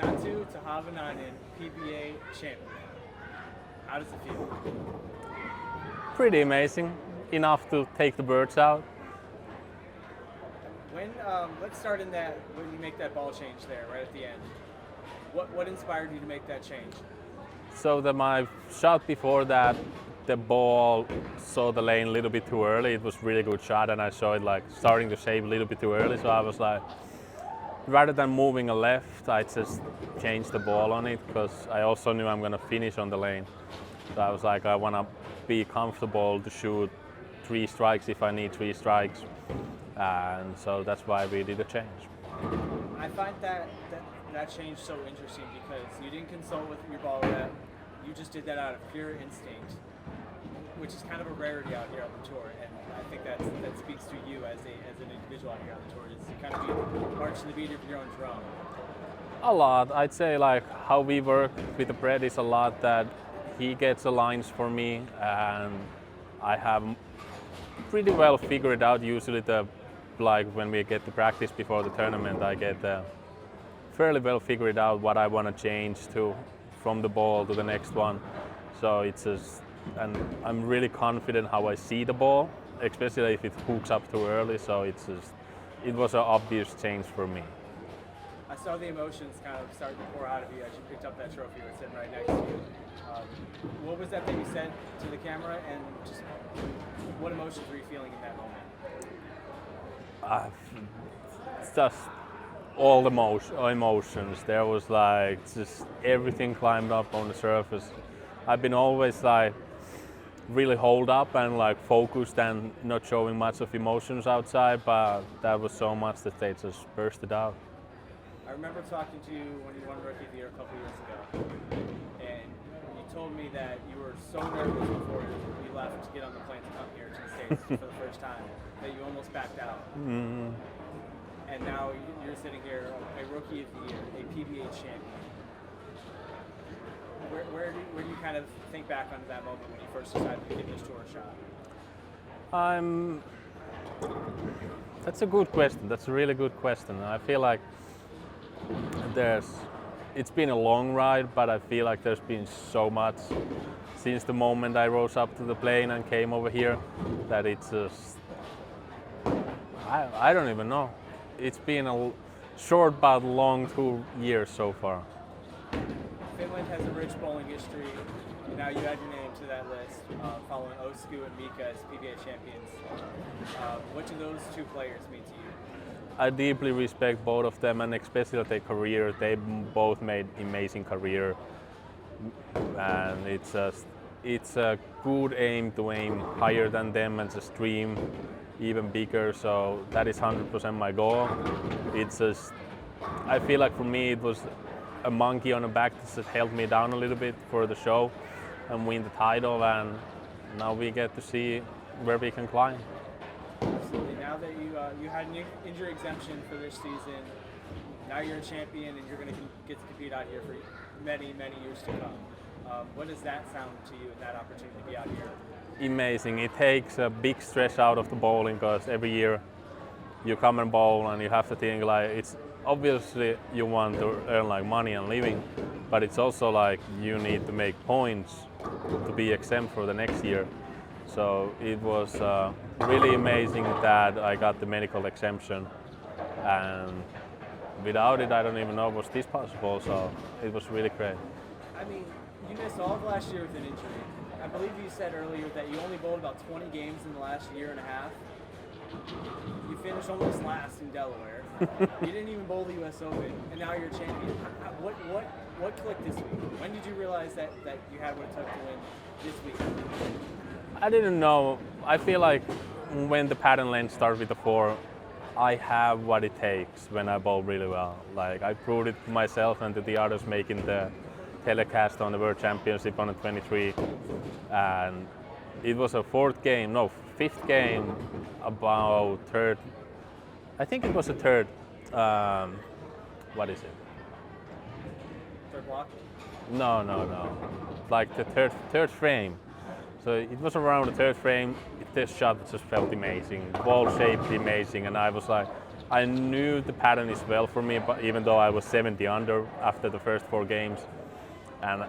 Santtu Tahvanainen, PBA champion. How does it feel? Pretty amazing. Enough to take the birds out. When let's start in that when you make that ball change there right at the end. What inspired you to make that change? So my shot before that, the ball saw the lane a little bit too early. It was a really good shot, and I saw it like starting to shape a little bit too early. So I was like, rather than moving a left, I just changed the ball on it because I also knew I'm gonna finish on the lane. So I was like, I wanna be comfortable to shoot 3 strikes if I need 3 strikes, and so that's why we did a change. I find that change so interesting because you didn't consult with your ball rep. You just did that out of pure instinct, which is kind of a rarity out here on the tour. And I think that speaks to you as an individual out here on the tour. Is to kind of be marching the beat of your own drum. A lot. I'd say like how we work with the Brett is a lot that he gets the lines for me, and I have pretty well figured out usually like when we get to practice before the tournament, I get fairly well figured out what I want to change to from the ball to the next one. So it's just, and I'm really confident how I see the ball, especially if it hooks up too early. So it was an obvious change for me. I saw the emotions kind of starting to pour out of you as you picked up that trophy that's sitting right next to you. What was that you said to the camera, and just what emotions were you feeling in that moment? It's just all the emotions. There was like just everything climbed up on the surface. I've been always like really holed up and like focused and not showing much of emotions outside, but that was so much that they just bursted out. I remember talking to you when you won Rookie of the Year a couple years ago, and you told me that you were so nervous before you left to get on the plane to come here to the States for the first time that you almost backed out. Mm-hmm. And now you're sitting here, a Rookie of the Year, a PBA champion. Where do you kind of think back on that moment when you first decided to give this tour a shot? That's a good question. That's a really good question. I feel like it's been a long ride, but I feel like there's been so much since the moment I rose up to the plane and came over here that it's just, I don't even know. It's been a short but long 2 years so far. Finland has a rich bowling history. Now you add your name to that list, following Osku and Mika as PBA champions. What do those 2 players mean to you? I deeply respect both of them, and especially their career. They both made amazing career, and it's a good aim to aim higher than them and just dream even bigger. So that is 100% my goal. It's just, I feel like for me it was a monkey on the back that just held me down a little bit for the show and win the title, and now we get to see where we can climb. Absolutely. Now that you had an injury exemption for this season, now you're a champion and you're going to get to compete out here for many, many years to come. What does that sound to you, and that opportunity to be out here? Amazing. It takes a big stress out of the bowling because every year you come and bowl and you have to think like, it's obviously you want to earn like money and living, but it's also like you need to make points to be exempt for the next year. So it was really amazing that I got the medical exemption, and without it I don't even know was this possible, so it was really great. I mean, you missed all of last year with an injury. I believe you said earlier that you only bowled about 20 games in the last year and a half. You finished almost last in Delaware. You didn't even bowl the U.S. Open, and now you're a champion. What clicked this week? When did you realize that you had what it took to win this week? I didn't know. I feel like when the pattern length starts with the 4, I have what it takes when I bowl really well. Like I proved it to myself and to the others making the telecast on the World Championship on the 23, and it was a 5th game, about third. I think it was a third. What is it? Third block? No. Like the third frame. So it was around the third frame. This shot just felt amazing. The ball shaped amazing, and I was like, I knew the pattern is well for me, but even though I was 70 under after the first 4 games, and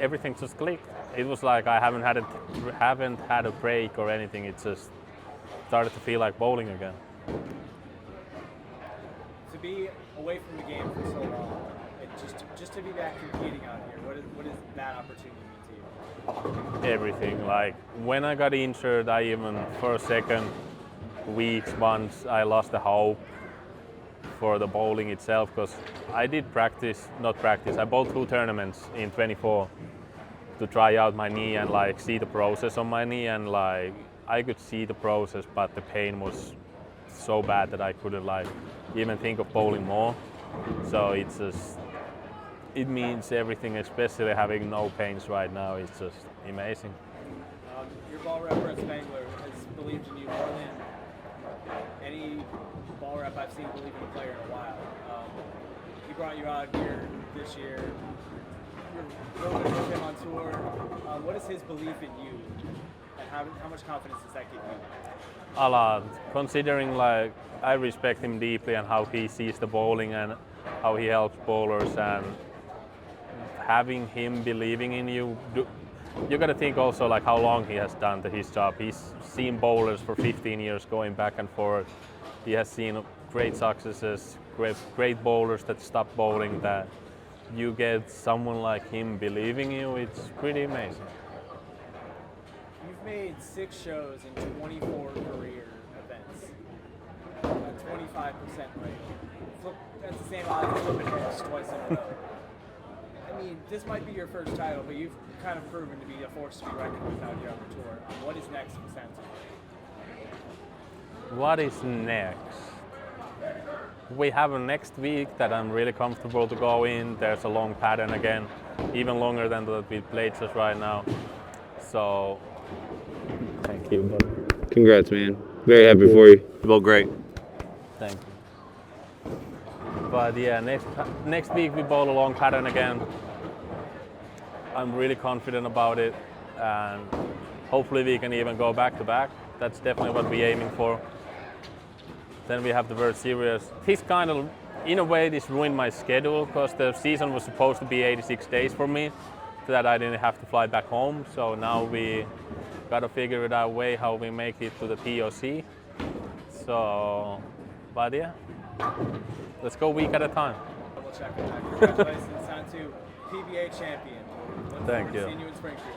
everything just clicked. It was like I haven't had a break or anything. It just started to feel like bowling again. To be away from the game for so long, and just to be back competing out here, what does that opportunity mean to you? Everything. Like when I got injured, I even for a second, weeks, months, I lost the hope for the bowling itself, because I did I bowled 2 tournaments in 24 to try out my knee and like see the process on my knee, and like I could see the process, but the pain was so bad that I couldn't like even think of bowling more. So it means everything, especially having no pains right now. It's just amazing. Your ball rep Spangler has believed in you more than any ball rep I've seen believe in a player in a while. He brought you out here this year. You're working with him on tour. What is his belief in you, and how much confidence does that give you? A lot, considering like I respect him deeply and how he sees the bowling and how he helps bowlers, and having him believing in you. You got to think also like how long he has done his job. He's seen bowlers for 15 years going back and forth. He has seen great successes, great bowlers that stop bowling. That you get someone like him believing you, it's pretty amazing. You've made 6 shows in 24 career events, a 25% rate. That's the same odds as flipping heads twice in a row. I mean, this might be your first title, but you've kind of proven to be a force to be reckoned with out here on the tour. What is next for Santtu? What is next? We have a next week that I'm really comfortable to go in. There's a long pattern again, even longer than that we played just right now. So, thank you, buddy. Congrats, man. Very happy for you. You bowled great. Thank you. But yeah, next week we bowl a long pattern again. I'm really confident about it, and hopefully we can even go back to back. That's definitely what we're aiming for. Then we have the World Series. This kind of, in a way, this ruined my schedule, because the season was supposed to be 86 days for me, so that I didn't have to fly back home. So now we got to figure it out way how we make it to the POC. So, but yeah, let's go week at a time. Double check on that. Congratulations, Santtu, PBA champion. Thank you. Seeing you in Springfield.